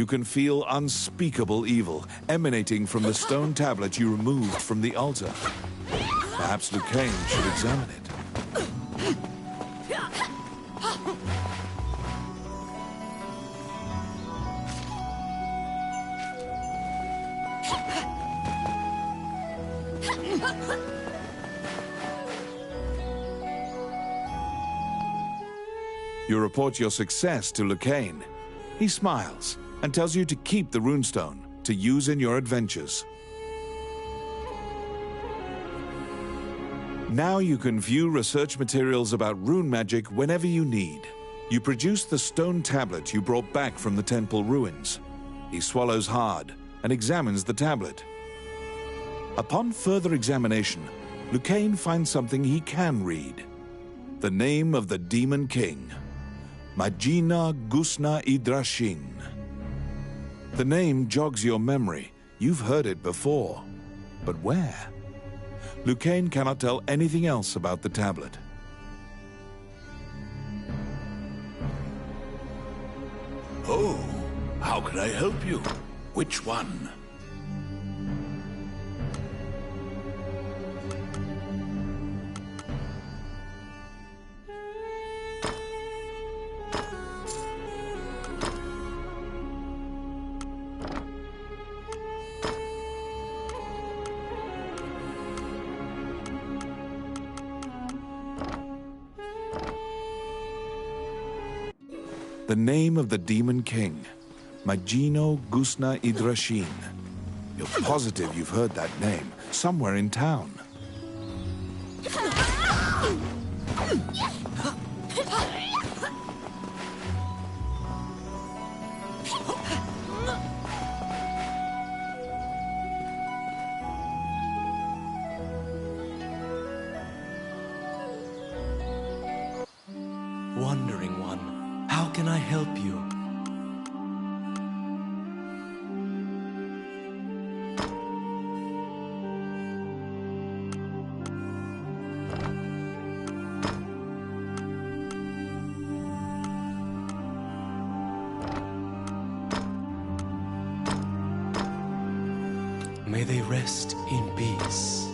You can feel unspeakable evil emanating from the stone tablet you removed from the altar. Perhaps Lucain should examine it. You report your success to Lucain. He smiles and tells you to keep the runestone to use in your adventures. Now you can view research materials about rune magic whenever you need. You produce the stone tablet you brought back from the temple ruins. He swallows hard and examines the tablet. Upon further examination, Lucain finds something he can read. The name of the Demon King, Majina Gusna Idrashin. The name jogs your memory. You've heard it before. But where? Lucain cannot tell anything else about the tablet. Oh, how can I help you? Which one? The name of the Demon King, Majino Gusna Idrashin. You're positive you've heard that name somewhere in town. Wandering One, how can I help you? May they rest in peace.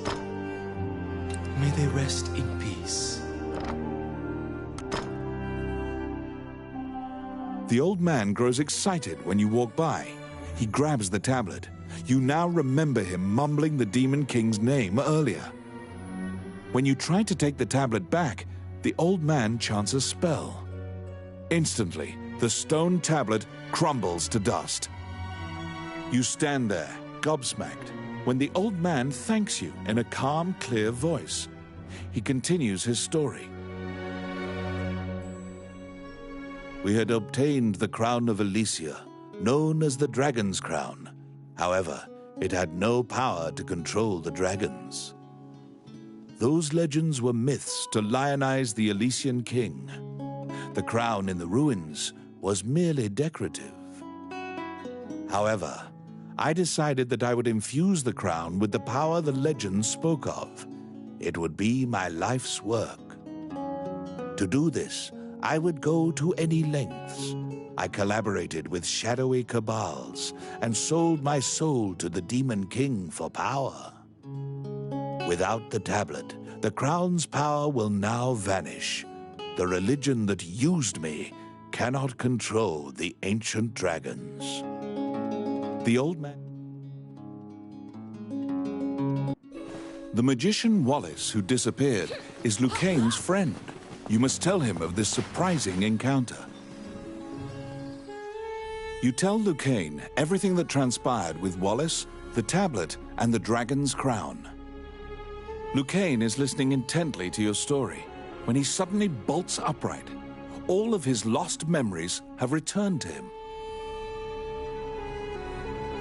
May they rest in peace. The old man grows excited when you walk by. He grabs the tablet. You now remember him mumbling the Demon King's name earlier. When you try to take the tablet back, the old man chants a spell. Instantly, the stone tablet crumbles to dust. You stand there, gobsmacked, when the old man thanks you in a calm, clear voice. He continues his story. We had obtained the crown of Elysia, known as the Dragon's Crown. However, it had no power to control the dragons. Those legends were myths to lionize the Elysian king. The crown in the ruins was merely decorative. However, I decided that I would infuse the crown with the power the legends spoke of. It would be my life's work. To do this, I would go to any lengths. I collaborated with shadowy cabals and sold my soul to the Demon King for power. Without the tablet, the crown's power will now vanish. The religion that used me cannot control the ancient dragons. The old man. The magician Wallace, who disappeared, is Lucain's friend. You must tell him of this surprising encounter. You tell Lucain everything that transpired with Wallace, the tablet, and the dragon's crown. Lucain is listening intently to your story when he suddenly bolts upright. All of his lost memories have returned to him.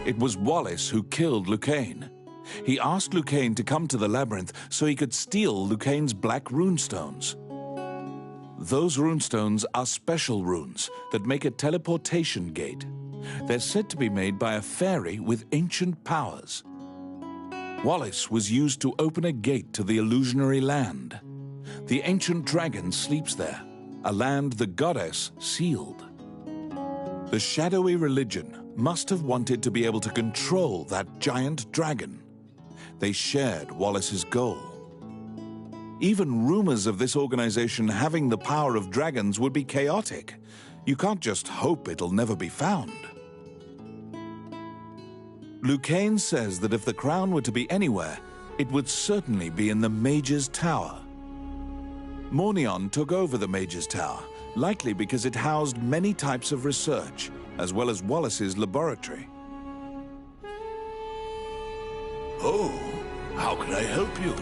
It was Wallace who killed Lucain. He asked Lucain to come to the labyrinth so he could steal Lucain's black runestones. Those runestones are special runes that make a teleportation gate. They're said to be made by a fairy with ancient powers. Wallace was used to open a gate to the illusionary land. The ancient dragon sleeps there, a land the goddess sealed. The shadowy religion must have wanted to be able to control that giant dragon. They shared Wallace's goal. Even rumors of this organization having the power of dragons would be chaotic. You can't just hope it'll never be found. Lucane says that if the crown were to be anywhere, it would certainly be in the Mage's Tower. Mornion took over the Mage's Tower, likely because it housed many types of research, as well as Wallace's laboratory. Oh, how can I help you?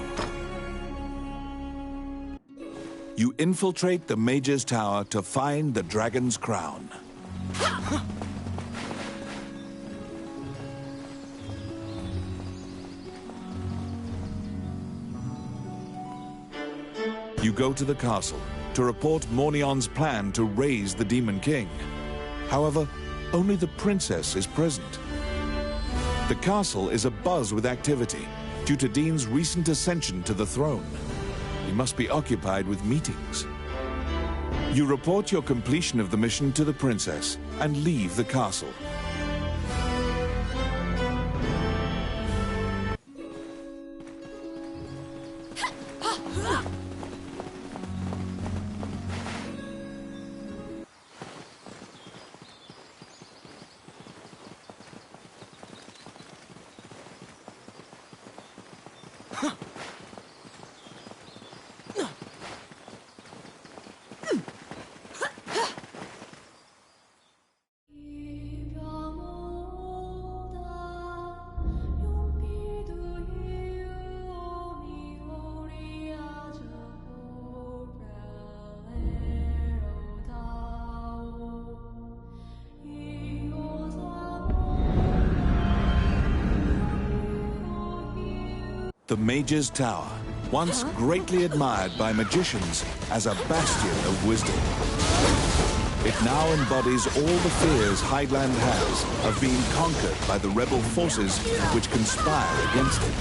You infiltrate the Mage's Tower to find the dragon's crown. You go to the castle to report Mornion's plan to raise the Demon King. However, only the princess is present. The castle is abuzz with activity due to Dean's recent ascension to the throne. He must be occupied with meetings. You report your completion of the mission to the princess and leave the castle. The Mage's Tower, once greatly admired by magicians as a bastion of wisdom. It now embodies all the fears Hydeland has of being conquered by the rebel forces which conspire against it.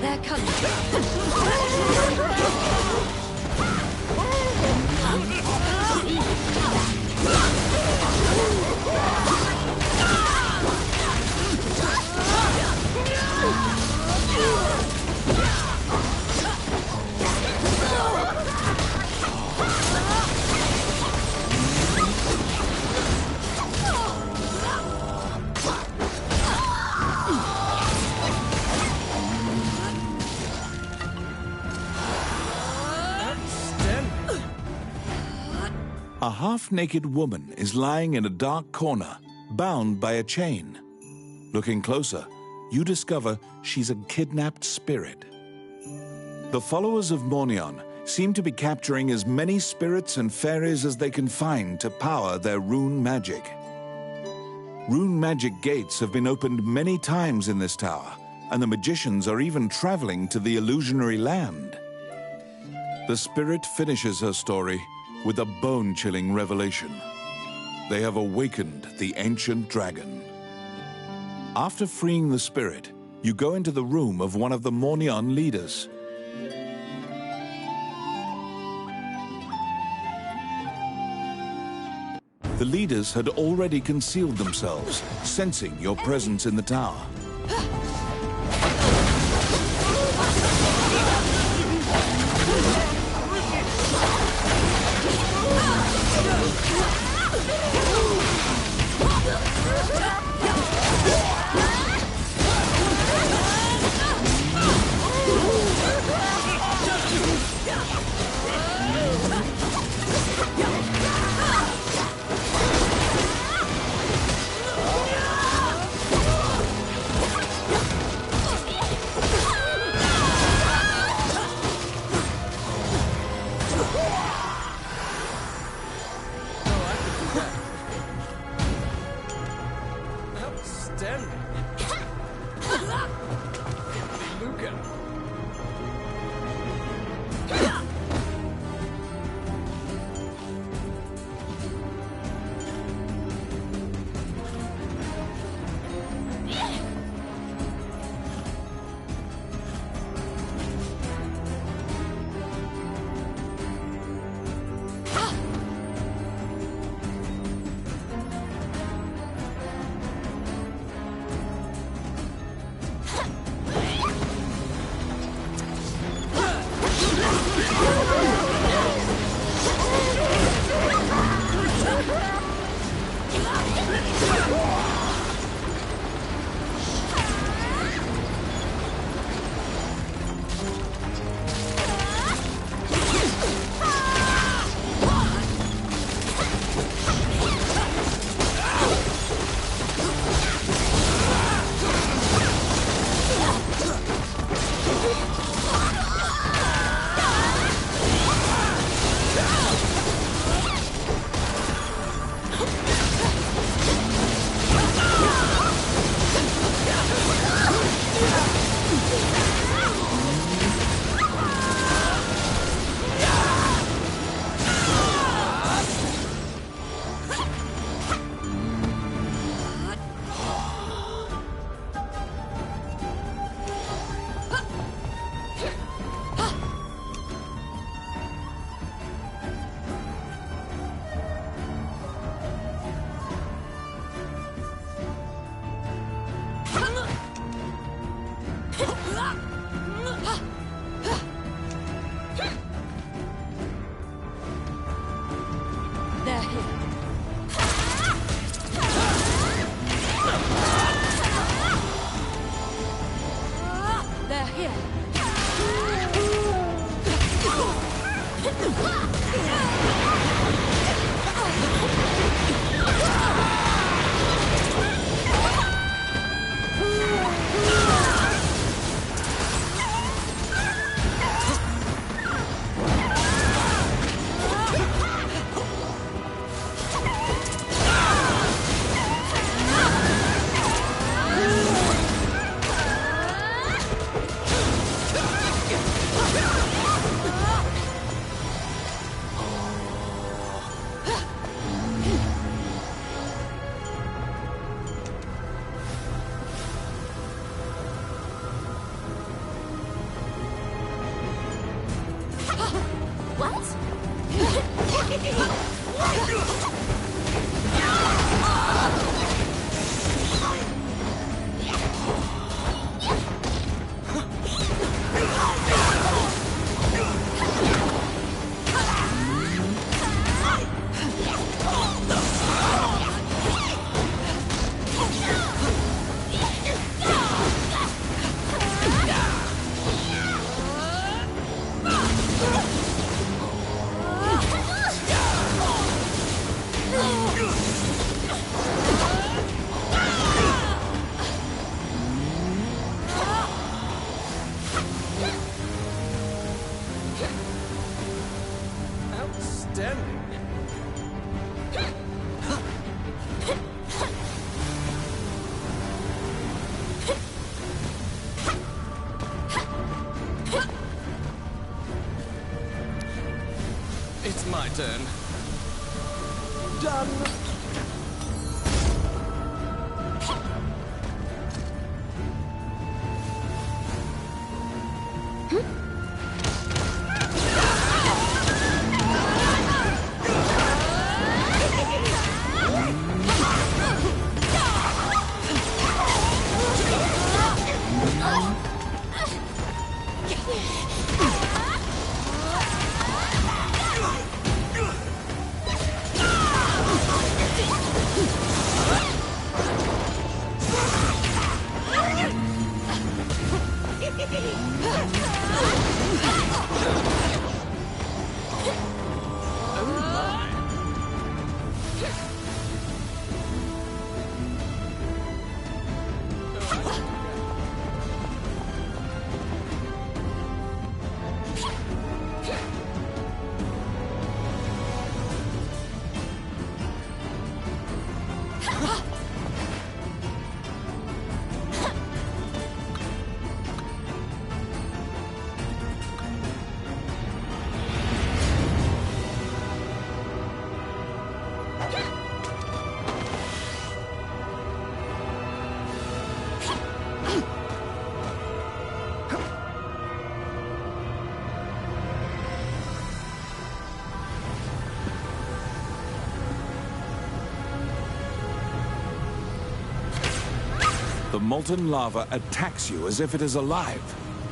They're coming. A half-naked woman is lying in a dark corner, bound by a chain. Looking closer, you discover she's a kidnapped spirit. The followers of Mornion seem to be capturing as many spirits and fairies as they can find to power their rune magic. Rune magic gates have been opened many times in this tower, and the magicians are even traveling to the illusionary land. The spirit finishes her story with a bone-chilling revelation. They have awakened the ancient dragon. After freeing the spirit, You go into the room of one of the Mornion leaders. The leaders had already concealed themselves, sensing your presence in the tower. It's my turn. Done. The molten lava attacks you as if it is alive.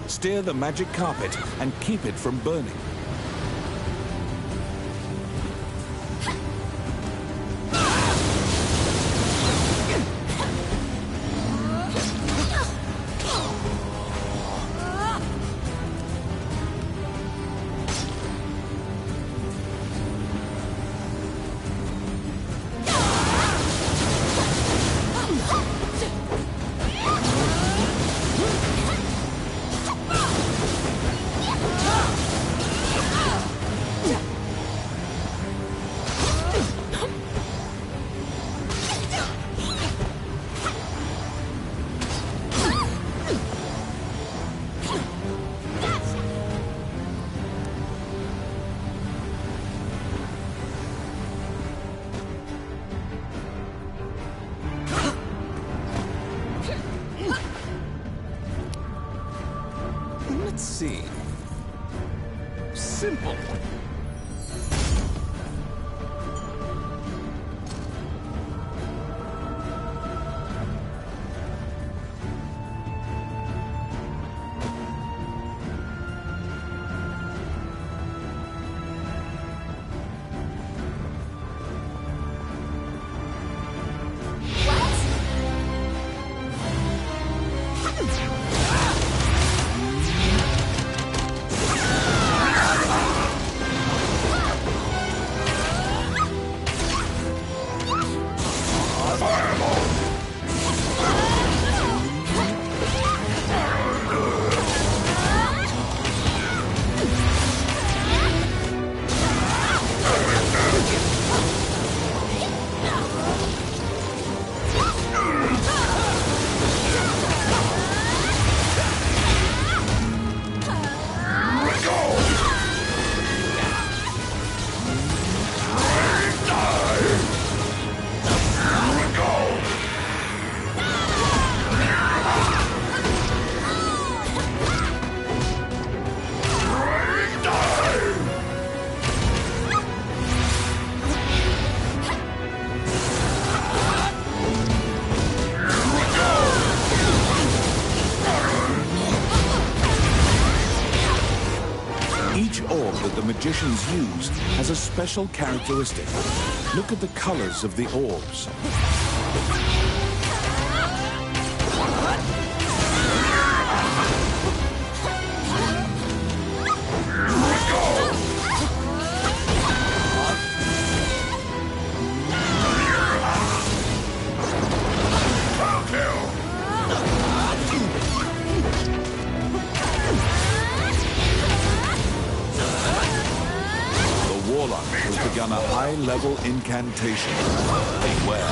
Steer the magic carpet and keep it from burning. Let's see. Simple. Each orb that the magicians use has a special characteristic. Look at the colors of the orbs. Warlock has begun a high-level incantation. Beware.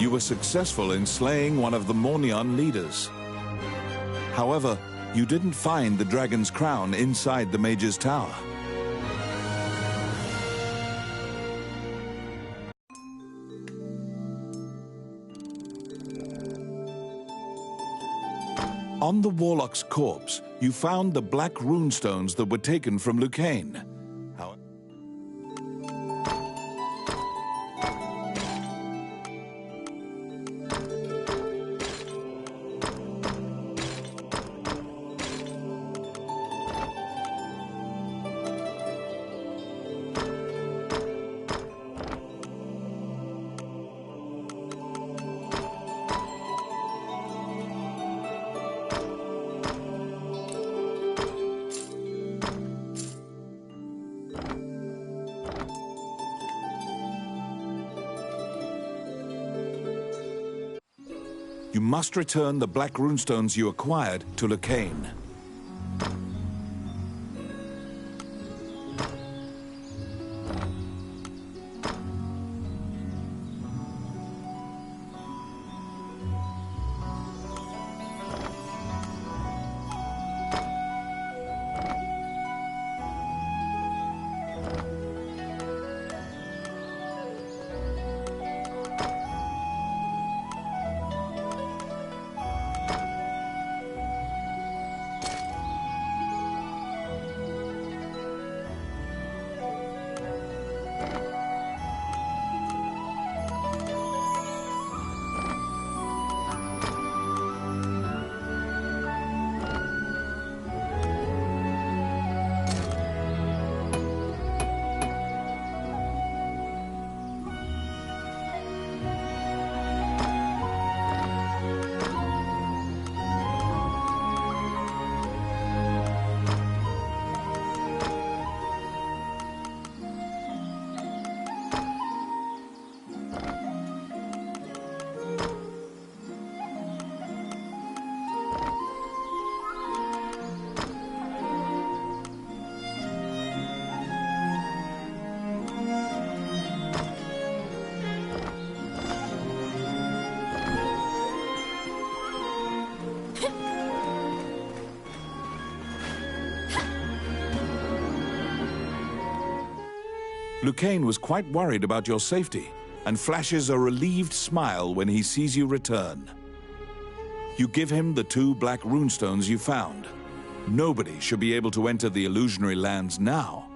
You were successful in slaying one of the Mornion leaders. However, you didn't find the dragon's crown inside the mage's tower. On the Warlock's corpse, you found the black runestones that were taken from Lucane. You must return the black runestones you acquired to Lucane. Lucane was quite worried about your safety and flashes a relieved smile when he sees you return. You give him the 2 black runestones you found. Nobody should be able to enter the illusionary lands now.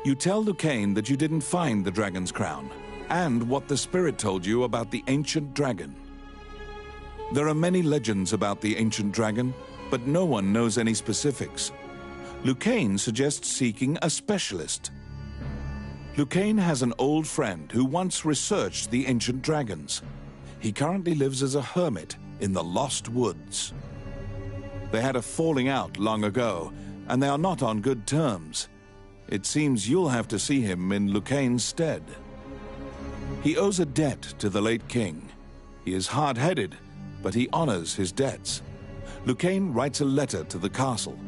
You tell Lucane that you didn't find the dragon's crown and what the spirit told you about the ancient dragon. There are many legends about the ancient dragon, but no one knows any specifics. Lucane suggests seeking a specialist. Lucane has an old friend who once researched the ancient dragons. He currently lives as a hermit in the Lost Woods. They had a falling out long ago, and they are not on good terms. It seems you'll have to see him in Lucane's stead. He owes a debt to the late king. He is hard-headed, but he honors his debts. Lucane writes a letter to the castle.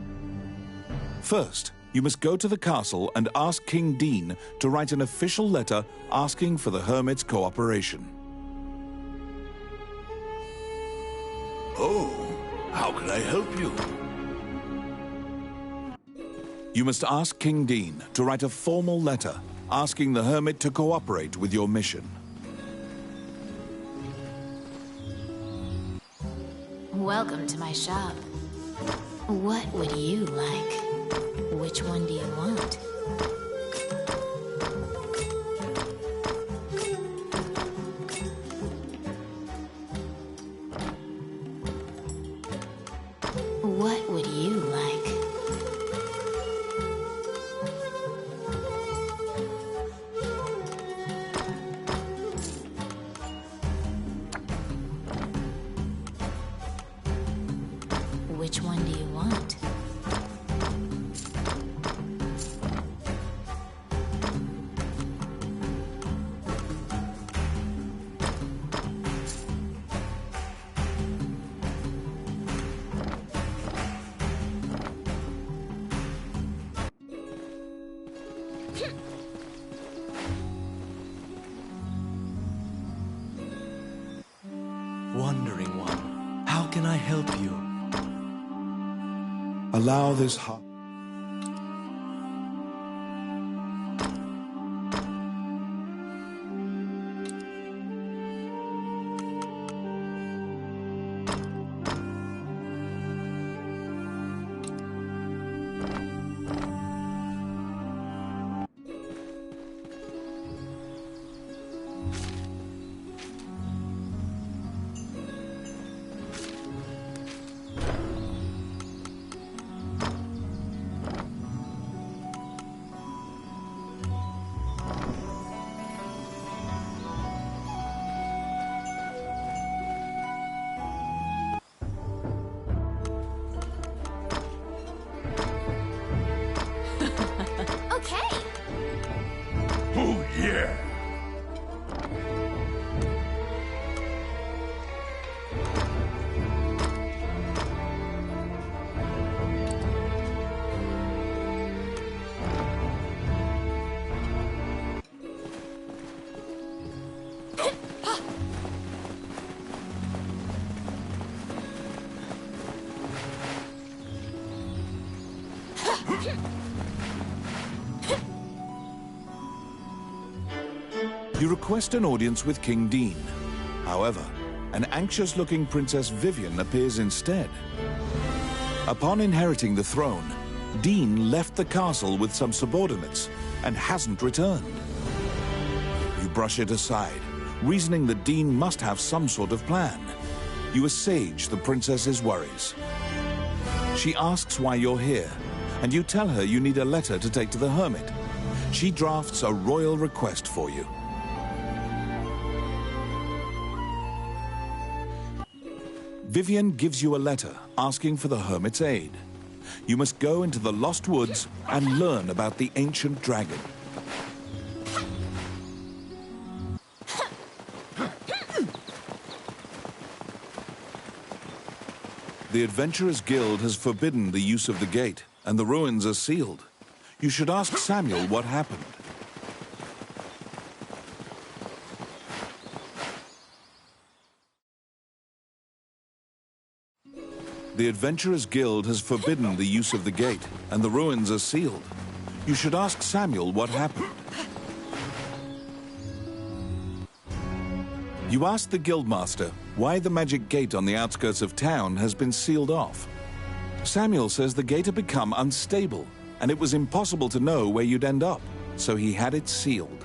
First, you must go to the castle and ask King Dean to write an official letter asking for the hermit's cooperation. Oh, how can I help you? You must ask King Dean to write a formal letter asking the hermit to cooperate with your mission. Welcome to my shop. What would you like? Which one do you want? What would you like? Which one do you want? Wandering one, how can I help you? Allow this heart. Oh, yeah! You request an audience with King Dean. However, an anxious-looking Princess Vivian appears instead. Upon inheriting the throne, Dean left the castle with some subordinates and hasn't returned. You brush it aside, reasoning that Dean must have some sort of plan. You assuage the princess's worries. She asks why you're here, and you tell her you need a letter to take to the hermit. She drafts a royal request for you. Vivian gives you a letter asking for the hermit's aid. You must go into the Lost Woods and learn about the ancient dragon. The Adventurers Guild has forbidden the use of the gate, and the ruins are sealed. You should ask Samuel what happened. The Adventurers Guild has forbidden the use of the gate, and the ruins are sealed. You should ask Samuel what happened. You ask the Guildmaster why the magic gate on the outskirts of town has been sealed off. Samuel says the gate had become unstable, and it was impossible to know where you'd end up, so he had it sealed.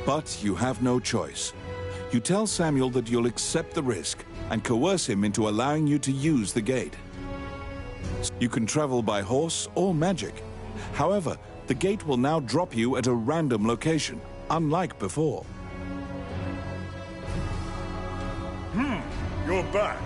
But you have no choice. You tell Samuel that you'll accept the risk and coerce him into allowing you to use the gate. You can travel by horse or magic. However, the gate will now drop you at a random location, unlike before. You're back.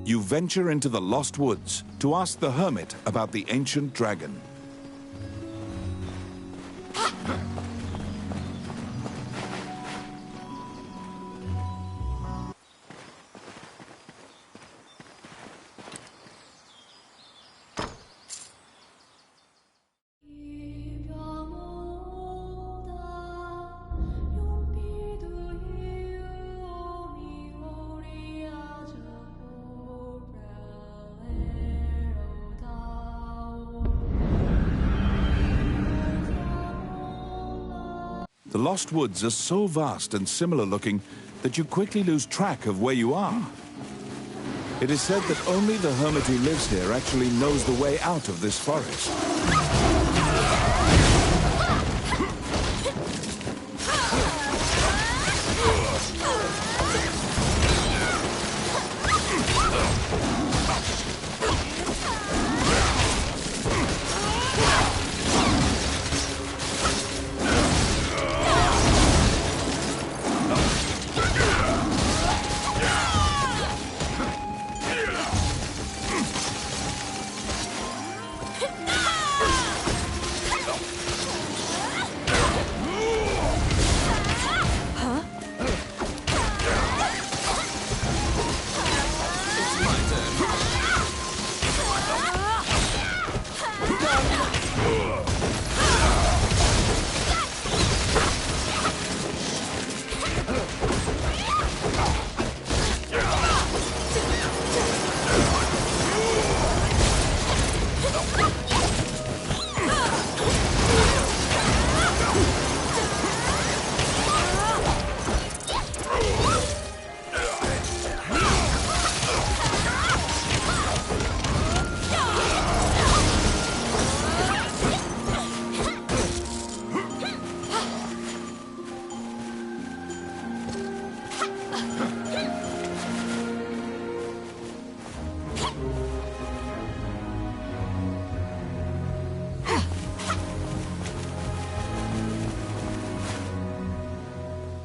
You venture into the Lost Woods to ask the hermit about the ancient dragon. The Lost Woods are so vast and similar looking that you quickly lose track of where you are. It is said that only the hermit who lives here actually knows the way out of this forest.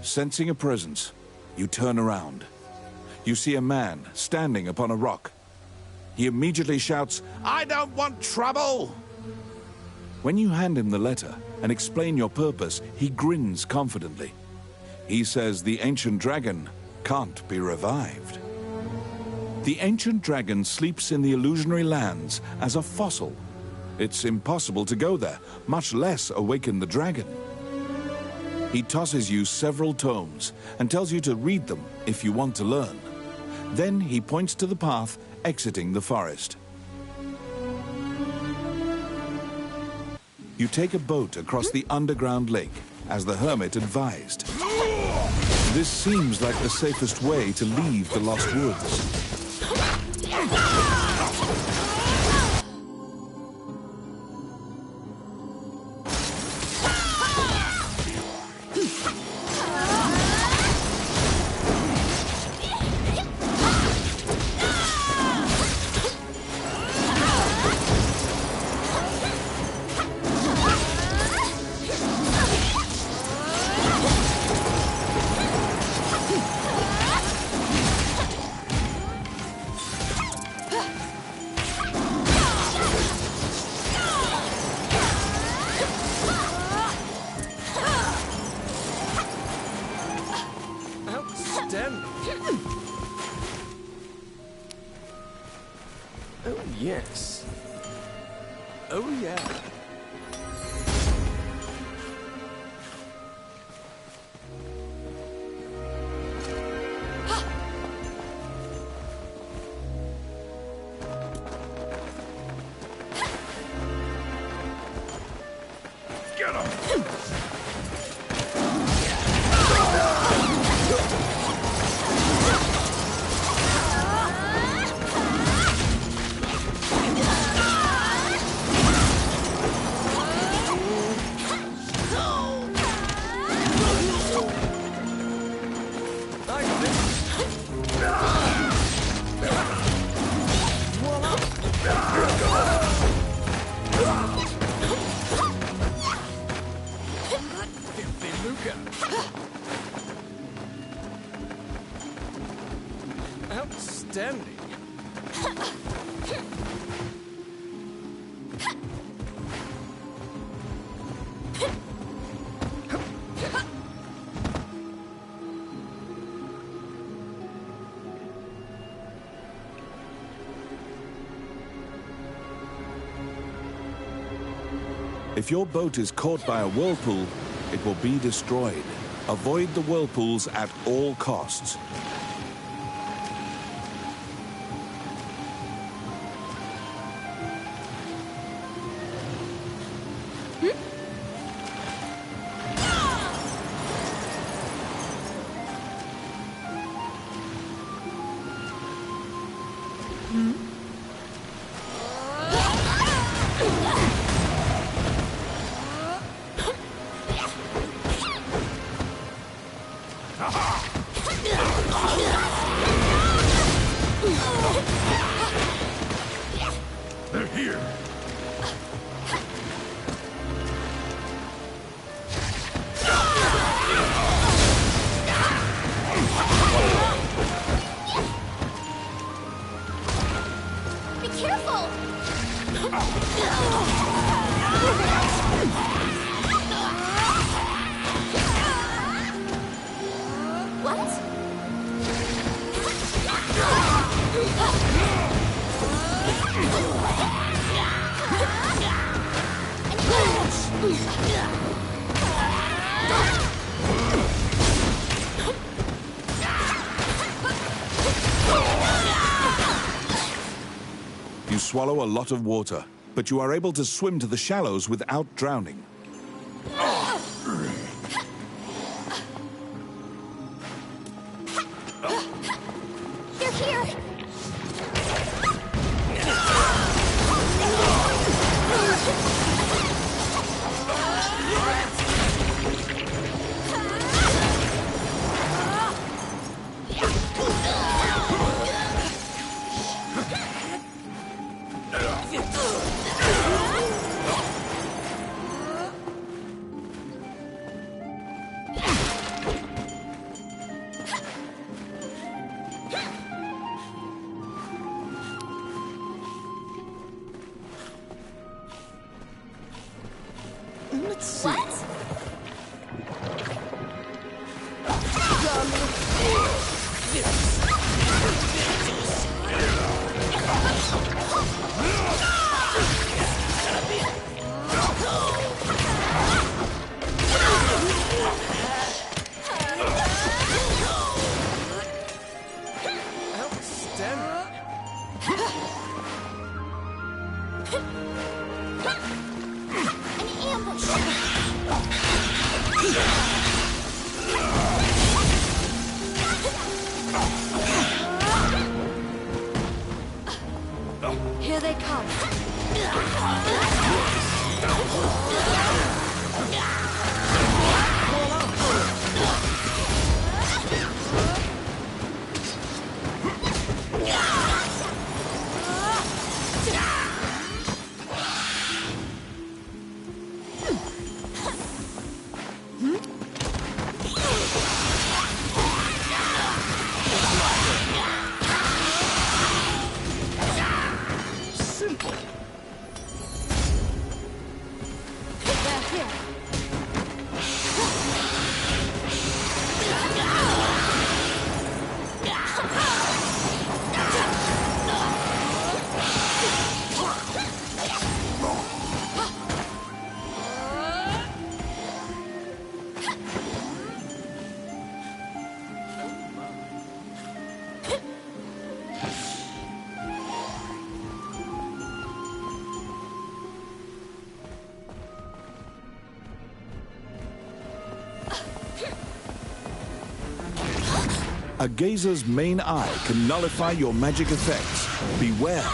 Sensing a presence, you turn around. You see a man standing upon a rock. He immediately shouts, "I don't want trouble!" When you hand him the letter and explain your purpose, he grins confidently. He says the ancient dragon can't be revived. The ancient dragon sleeps in the illusionary lands as a fossil. It's impossible to go there, much less awaken the dragon. He tosses you several tomes and tells you to read them if you want to learn. Then he points to the path exiting the forest. You take a boat across the underground lake, as the hermit advised. This seems like the safest way to leave the Lost Woods. Get him! Outstanding. If your boat is caught by a whirlpool, it will be destroyed. Avoid the whirlpools at all costs. They're here. Be careful! What? You swallow a lot of water, but you are able to swim to the shallows without drowning. They're here! Let's see. What? Outstanding. An ambush! Here they come. Simple. They're here. A gazer's main eye can nullify your magic effects. Beware!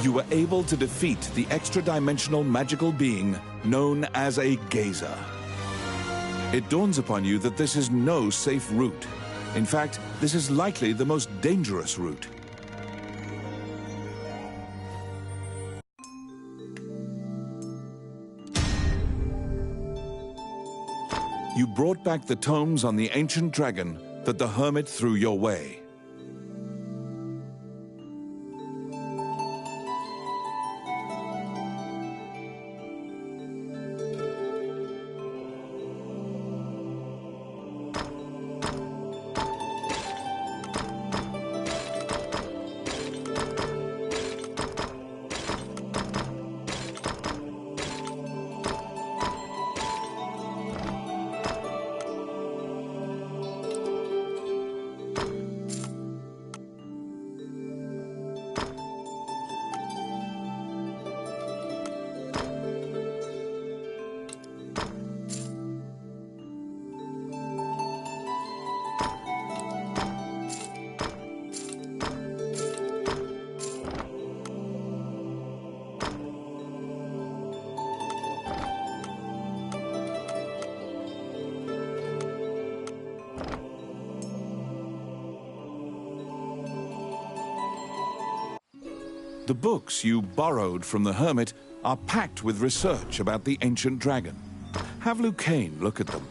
You were able to defeat the extra-dimensional magical being known as a gazer. It dawns upon you that this is no safe route. In fact, this is likely the most dangerous route. You brought back the tomes on the ancient dragon that the hermit threw your way. The books you borrowed from the hermit are packed with research about the ancient dragon. Have Lucane look at them.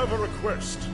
have a request.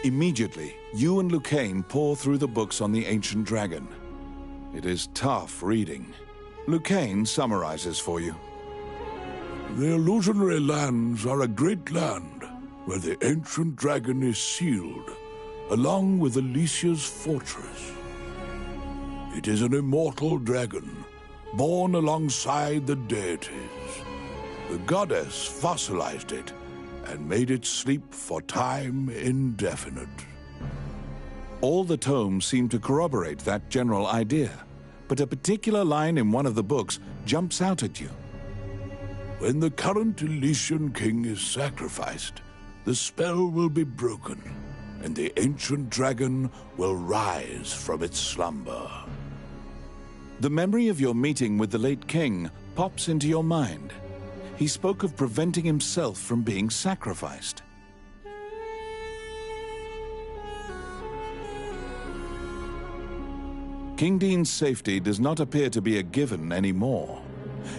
Immediately, you and Lucane pore through the books on the Ancient Dragon. It is tough reading. Lucane summarizes for you. The illusionary lands are a great land where the Ancient Dragon is sealed, along with Alicia's fortress. It is an immortal dragon, born alongside the deities. The goddess fossilized it and made it sleep for time indefinite. All the tomes seem to corroborate that general idea, but a particular line in one of the books jumps out at you. When the current Elysian king is sacrificed, the spell will be broken, and the Ancient Dragon will rise from its slumber. The memory of your meeting with the late king pops into your mind. He spoke of preventing himself from being sacrificed. King Dean's safety does not appear to be a given anymore.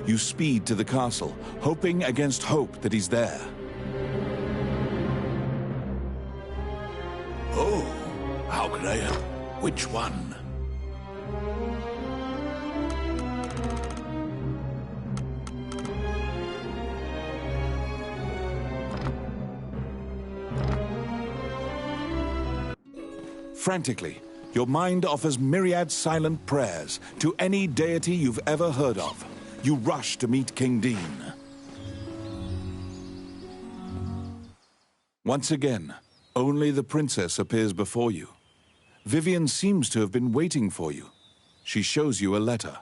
You speed to the castle, hoping against hope that he's there. Oh, how can I help? Which one? Frantically, your mind offers myriad silent prayers to any deity you've ever heard of. You rush to meet King Dean. Once again, only the princess appears before you. Vivian seems to have been waiting for you. She shows you a letter.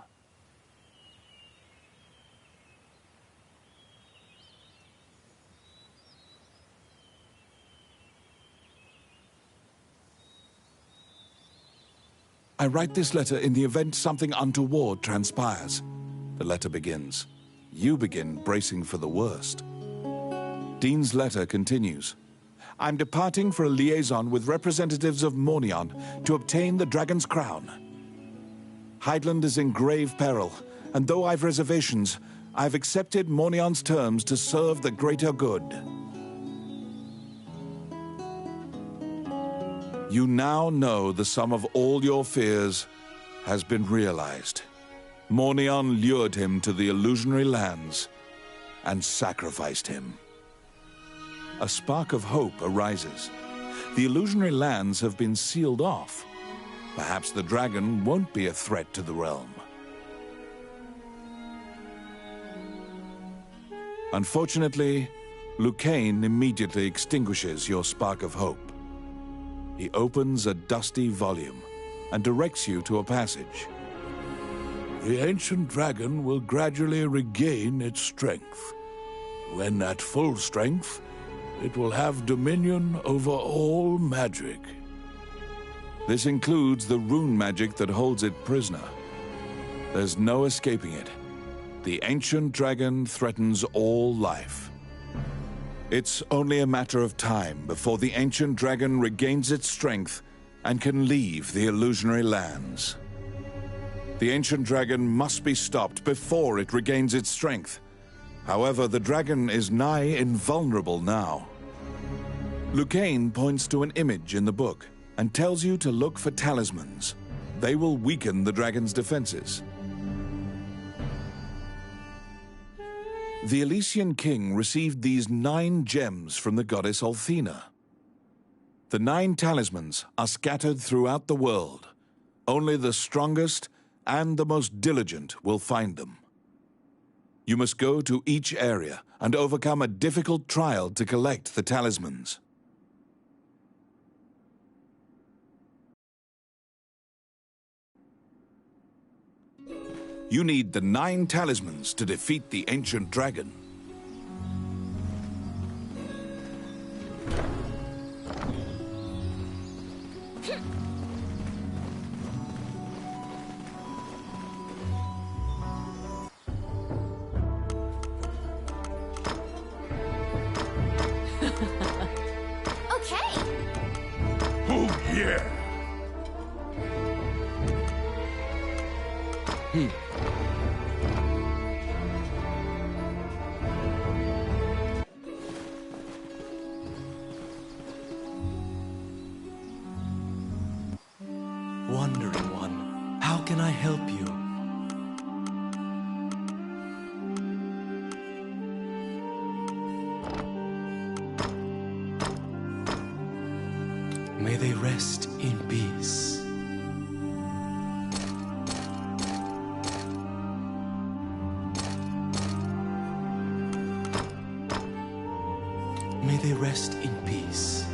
I write this letter in the event something untoward transpires. The letter begins. You begin bracing for the worst. Dean's letter continues. I'm departing for a liaison with representatives of Mornion to obtain the Dragon's Crown. Hydeland is in grave peril, and though I've reservations, I've accepted Mornion's terms to serve the greater good. You now know the sum of all your fears has been realized. Mornion lured him to the illusionary lands and sacrificed him. A spark of hope arises. The illusionary lands have been sealed off. Perhaps the dragon won't be a threat to the realm. Unfortunately, Lucane immediately extinguishes your spark of hope. He opens a dusty volume and directs you to a passage. The ancient dragon will gradually regain its strength. When at full strength, it will have dominion over all magic. This includes the rune magic that holds it prisoner. There's no escaping it. The ancient dragon threatens all life. It's only a matter of time before the ancient dragon regains its strength and can leave the illusionary lands. The ancient dragon must be stopped before it regains its strength. However, the dragon is nigh invulnerable now. Lucane points to an image in the book and tells you to look for talismans. They will weaken the dragon's defenses. The Elysian king received these 9 gems from the goddess Althena. The 9 talismans are scattered throughout the world. Only the strongest and the most diligent will find them. You must go to each area and overcome a difficult trial to collect the talismans. You need the 9 talismans to defeat the ancient dragon. Okay. Oh, yeah! Wandering One, how can I help you? May they rest in peace. May they rest in peace.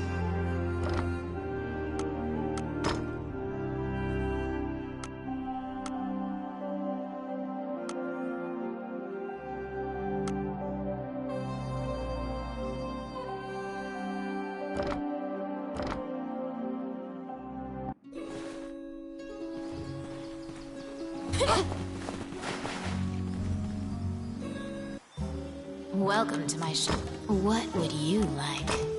Welcome to my shop. What would you like?